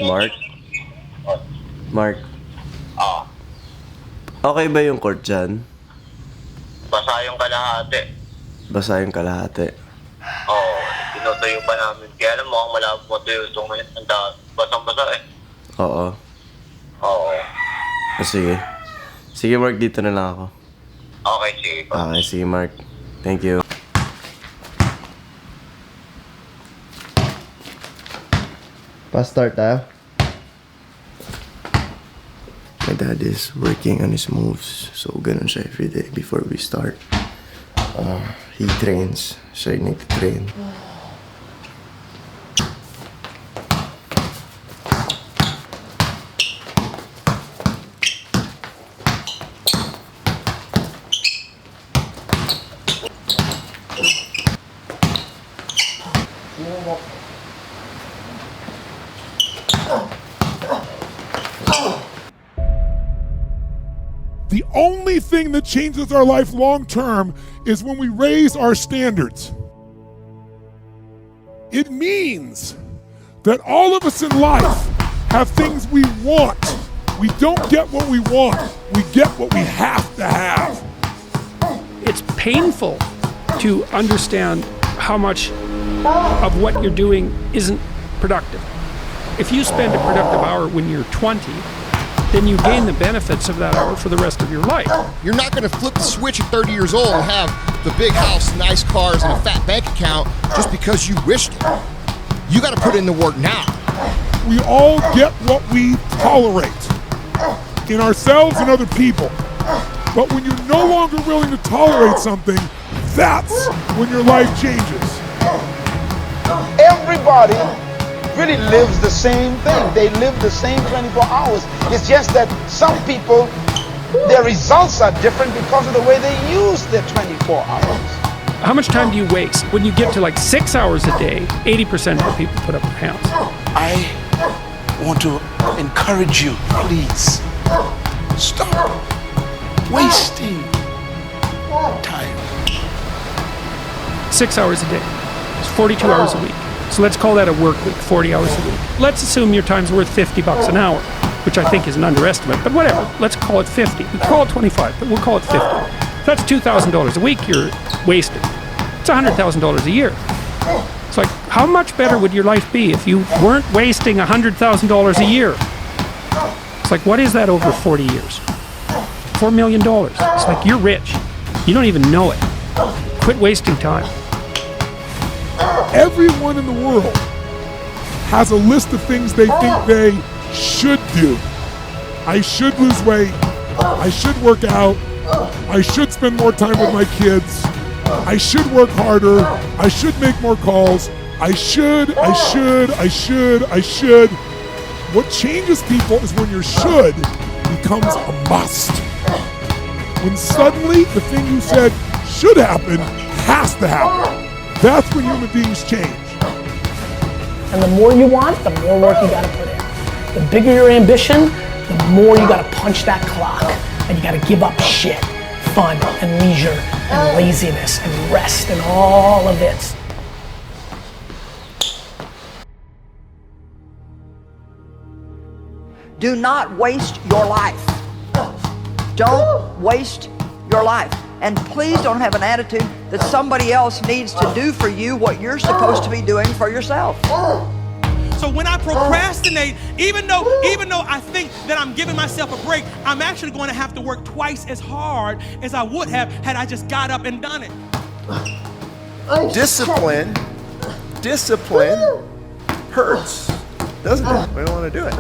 Mark? Oh. Mark, Ah, okay ba yung court dyan? basa yung kalahati. Basa yung kalahati. Oo, tinutuyo pa namin. Kaya alam mo, ang malabo mo tuyo ito ngayon. Basang-basa eh. Oo. Oo. Sige. Sige, Mark, dito na lang ako. Okay, sige. Okay, sige, Mark. Thank you. Pa-start tayo. My dad is working on his moves. So, ganun siya every day before we start. He trains. Siya yung nag-train. The only thing that changes our life long term is when we raise our standards. It means that all of us in life have things we want. We don't get what we want, we get what we have to have. It's painful to understand how much of what you're doing isn't productive. If you spend a productive hour when you're 20, then you gain the benefits of that hour for the rest of your life. You're not going to flip the switch at 30 years old and have the big house, nice cars, and a fat bank account just because you wished it. You got to put in the work now. We all get what we tolerate in ourselves and other people. But when you're no longer willing to tolerate something, that's when your life changes. Everybody really lives the same thing. They live the same 24 hours. It's just that some people, their results are different because of the way they use their 24 hours. How much time do you waste? When you get to like 6 hours a day, 80% of the people put up their hands. I want to encourage you, please. Stop wasting time. 6 hours a day. It's 42 hours a week. So let's call that a work week, 40 hours a week. Let's assume your time's worth $50 an hour, which I think is an underestimate, but whatever. Let's call it 50. We call it 25, but we'll call it 50. That's $2,000 a week you're wasting. It's $100,000 a year. It's like, how much better would your life be if you weren't wasting $100,000 a year? It's like, what is that over 40 years? $4 million. It's like, you're rich. You don't even know it. Quit wasting time. Everyone in the world has a list of things they think they should do. I should lose weight. I should work out. I should spend more time with my kids. I should work harder. I should make more calls. I should. What changes people is when your should becomes a must. When suddenly the thing you said should happen has to happen. That's when human beings change. And the more you want, the more work you gotta put in. The bigger your ambition, the more you gotta punch that clock. And you gotta give up shit, fun and leisure and laziness and rest and all of it. Do not waste your life. Don't waste your life. And please don't have an attitude that somebody else needs to do for you what you're supposed to be doing for yourself. So when I procrastinate, even though I think that I'm giving myself a break, I'm actually going to have to work twice as hard as I would have had I just got up and done it. Discipline hurts, doesn't it? We don't want to do it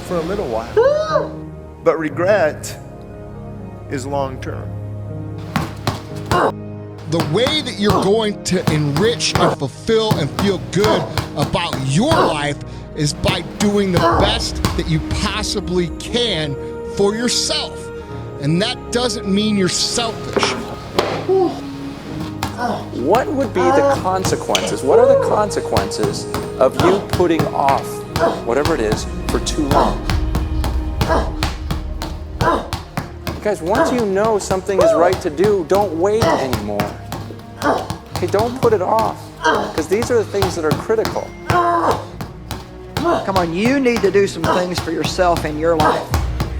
for a little while. But regret is long term. The way that you're going to enrich and fulfill and feel good about your life is by doing the best that you possibly can for yourself. And that doesn't mean you're selfish. What would be the consequences? What are the consequences of you putting off whatever it is for too long? Guys, once you know something is right to do, don't wait anymore. Okay, don't put it off, because these are the things that are critical. Come on, you need to do some things for yourself in your life.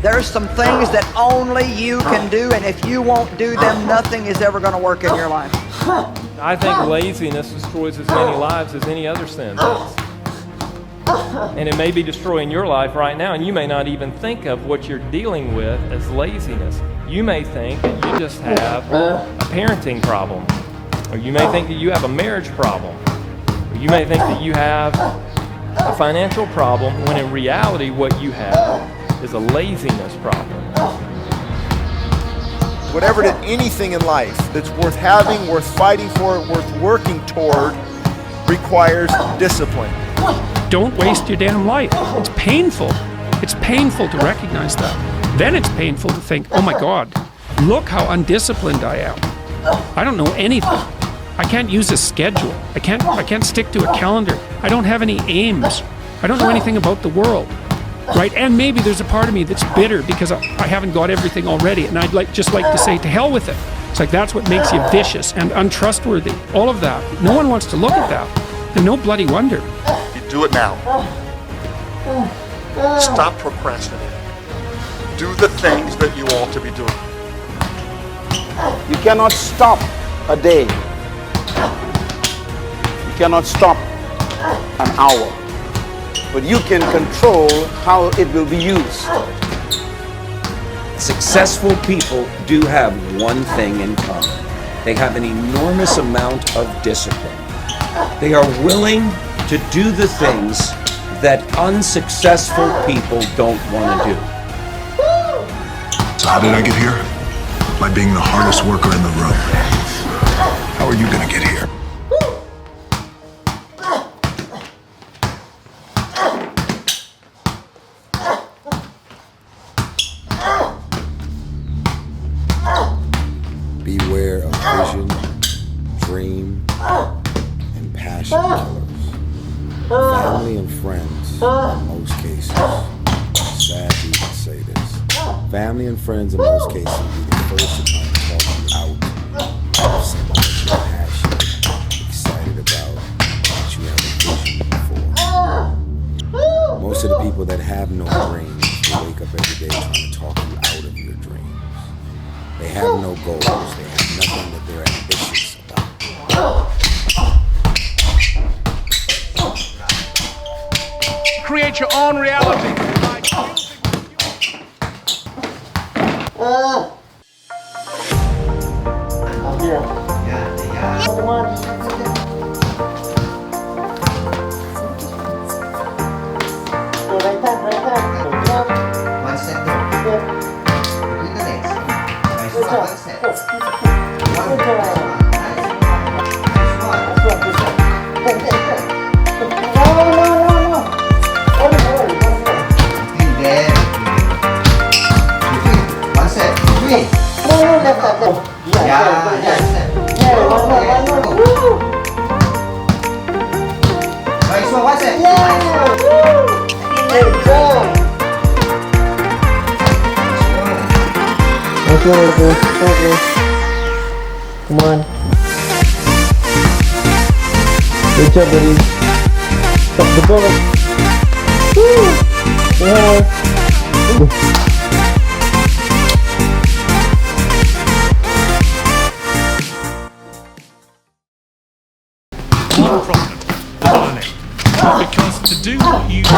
There's some things that only you can do, and if you won't do them, nothing is ever going to work in your life. I think laziness destroys as many lives as any other sin does. And it may be destroying your life right now, and you may not even think of what you're dealing with as laziness. You may think that you just have a parenting problem, or you may think that you have a marriage problem, or you may think that you have a financial problem, when in reality what you have is a laziness problem. Whatever that anything in life that's worth having, worth fighting for, worth working toward, requires discipline. Don't waste your damn life. It's painful. It's painful to recognize that. Then it's painful to think, oh my God, look how undisciplined I am. I don't know anything. I can't use a schedule. I can't stick to a calendar. I don't have any aims. I don't know anything about the world. Right? And maybe there's a part of me that's bitter because I haven't got everything already, and I'd just like to say, to hell with it. It's like that's what makes you vicious and untrustworthy. All of that. No one wants to look at that. And no bloody wonder. You do it now. Stop procrastinating. Do the things that you ought to be doing. You cannot stop a day. You cannot stop an hour. But you can control how it will be used. Successful people do have one thing in common. They have an enormous amount of discipline. They are willing to do the things that unsuccessful people don't want to do. So how did I get here? By being the hardest worker in the room. How are you going to get here? Beware of vision, dream, and passion killers. Family and friends, in most cases. Sad to even say this. Family and friends, in most cases, will be the first to come talk you out of something that you're passionate, excited about, that you have a vision for. Most of the people that have no dreams will wake up every day trying to talk you out of your dreams. They have no goals. They have nothing that they're ambitious about. Create your own reality. Come on. Good job, buddy. Stop the bullet. Woo! Yeah. One problem, the violin. Because to do what you do,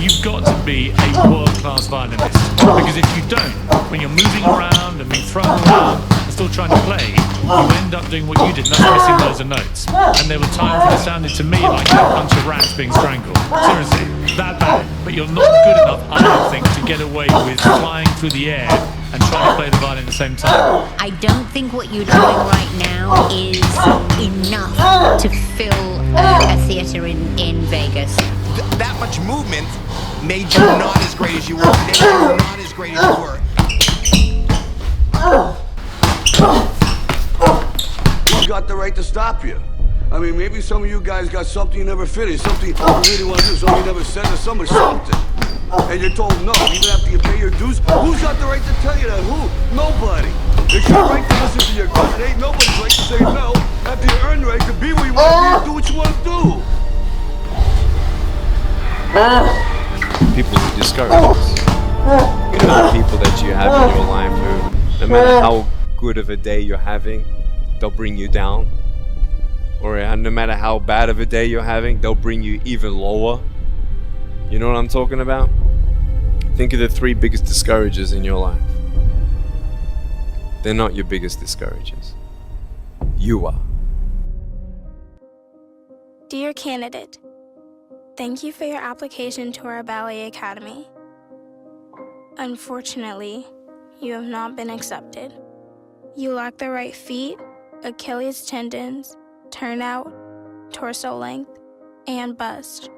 you've got to be a world-class violinist. Because if you don't, when you're moving around and being thrown around and still trying to play, you end up doing what you did, and that's missing loads of notes. And there were times when it sounded to me like a bunch of rats being strangled. Seriously, that bad. But you're not good enough, I don't think, to get away with flying through the air and trying to play the violin at the same time. I don't think what you're doing right now is enough to fill a theater in Vegas. That much movement made you not as great as you were. Made you not as great as you were. Who's got the right to stop you? I mean, maybe some of you guys got something you never finished, something you really want to do, something you never said to somebody, something. And you're told no, even after you pay your dues. Who's got the right to tell you that? Who? Nobody. It's your right to listen to your gut. It ain't nobody's right to say no after you earn the right to be where you want to be and do what you want to do. People who discourage us. You know the people that you have in your life who, no matter how good of a day you're having, they'll bring you down. Or no matter how bad of a day you're having, they'll bring you even lower. You know what I'm talking about? Think of the 3 biggest discouragers in your life. They're not your biggest discouragers. You are. Dear candidate, thank you for your application to our ballet academy. Unfortunately, you have not been accepted. You lack the right feet, Achilles tendons, turnout, torso length, and bust.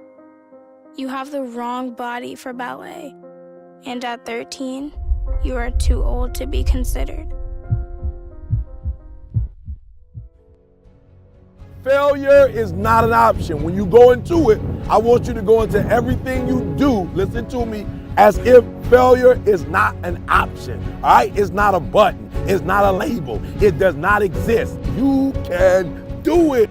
You have the wrong body for ballet, and at 13, you are too old to be considered. Failure is not an option. When you go into it, I want you to go into everything you do, listen to me, as if failure is not an option, all right? It's not a button. It's not a label. It does not exist. You can do it.